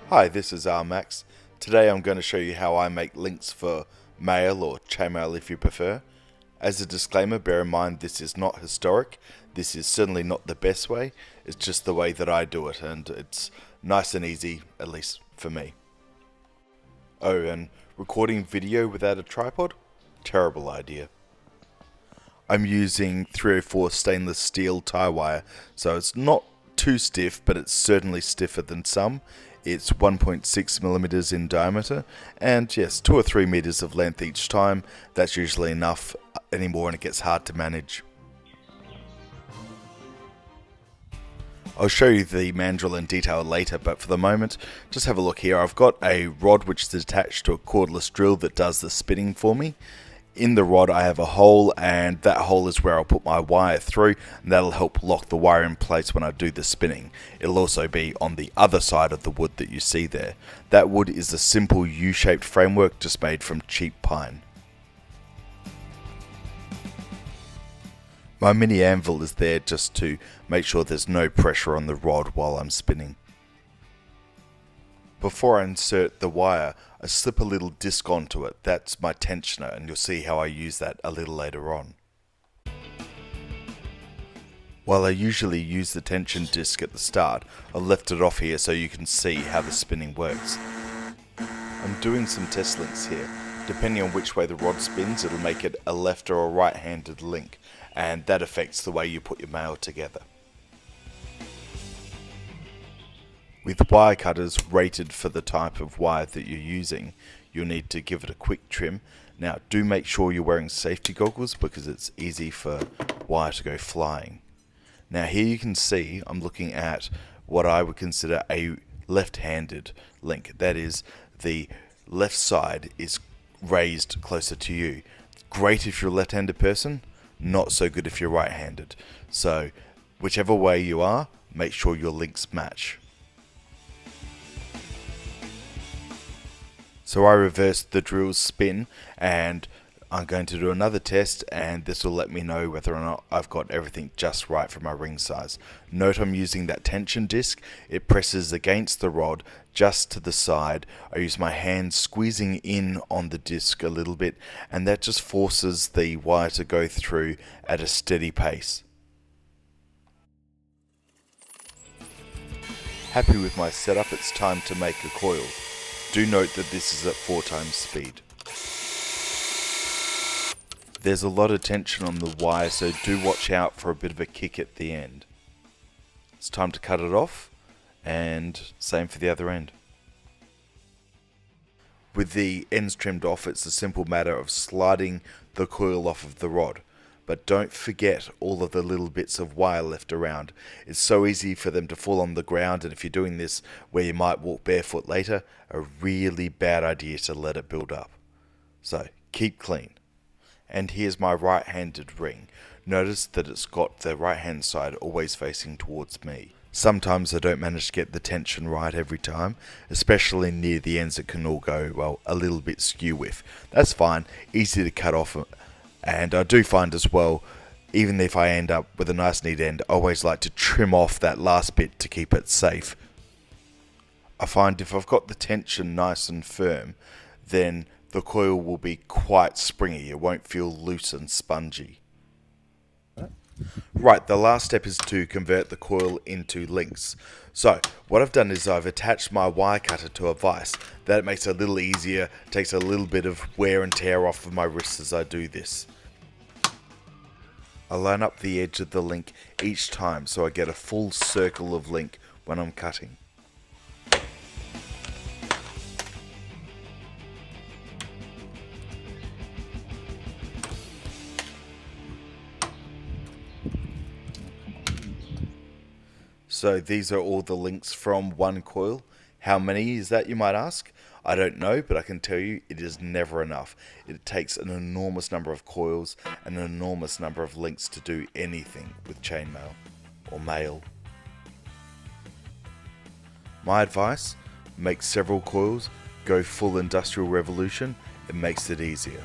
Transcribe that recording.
Hi, this is Max. Today I'm going to show you how I make links for Maille or chainmail if you prefer. As a disclaimer, bear in mind this is not historic. This is certainly not the best way. It's just the way that I do it, and it's nice and easy, at least for me. Oh, and recording video without a tripod? Terrible idea. I'm using 304 stainless steel tie wire, so it's not too stiff, but it's certainly stiffer than some. It's 1.6 millimeters in diameter, and yes, 2 or 3 meters of length each time. That's usually enough anymore, and it gets hard to manage. I'll show you the mandrel in detail later, but for the moment, just have a look here. I've got a rod which is attached to a cordless drill that does the spinning for me. In the rod I have a hole, and that hole is where I'll put my wire through, and that'll help lock the wire in place when I do the spinning. It'll also be on the other side of the wood that you see there. That wood is a simple U-shaped framework just made from cheap pine. My mini anvil is there just to make sure there's no pressure on the rod while I'm spinning. Before I insert the wire, I slip a little disc onto it. That's my tensioner, and you'll see how I use that a little later on. While I usually use the tension disc at the start, I've left it off here so you can see how the spinning works. I'm doing some test links here. Depending on which way the rod spins, it'll make it a left or a right-handed link, and that affects the way you put your mail together. With wire cutters rated for the type of wire that you're using, you'll need to give it a quick trim. Now, do make sure you're wearing safety goggles because it's easy for wire to go flying. Now here you can see I'm looking at what I would consider a left-handed link. That is, the left side is raised closer to you. Great if you're a left-handed person, not so good if you're right-handed. So, whichever way you are, make sure your links match. So I reversed the drill's spin, and I'm going to do another test, and this will let me know whether or not I've got everything just right for my ring size. Note I'm using that tension disc. It presses against the rod just to the side. I use my hand squeezing in on the disc a little bit, and that just forces the wire to go through at a steady pace. Happy with my setup, it's time to make a coil. Do note that this is at 4 times speed. There's a lot of tension on the wire, so do watch out for a bit of a kick at the end. It's time to cut it off, and same for the other end. With the ends trimmed off, it's a simple matter of sliding the coil off of the rod. But don't forget all of the little bits of wire left around. It's so easy for them to fall on the ground, and if you're doing this where you might walk barefoot later, a really bad idea to let it build up. So keep clean. And here's my right-handed ring. Notice that it's got the right-hand side always facing towards me. Sometimes I don't manage to get the tension right every time, especially near the ends. It can all go, well, a little bit skew with. That's fine, easy to cut off. And I do find as well, even if I end up with a nice neat end, I always like to trim off that last bit to keep it safe. I find if I've got the tension nice and firm, then the coil will be quite springy. It won't feel loose and spongy. Right, the last step is to convert the coil into links. So what I've done is I've attached my wire cutter to a vise. That makes it a little easier, takes a little bit of wear and tear off of my wrists as I do this. I line up the edge of the link each time so I get a full circle of link when I'm cutting. So these are all the links from one coil. How many is that, you might ask? I don't know, but I can tell you it is never enough. It takes an enormous number of coils and an enormous number of links to do anything with chainmail or mail. My advice, make several coils, go full industrial revolution, it makes it easier.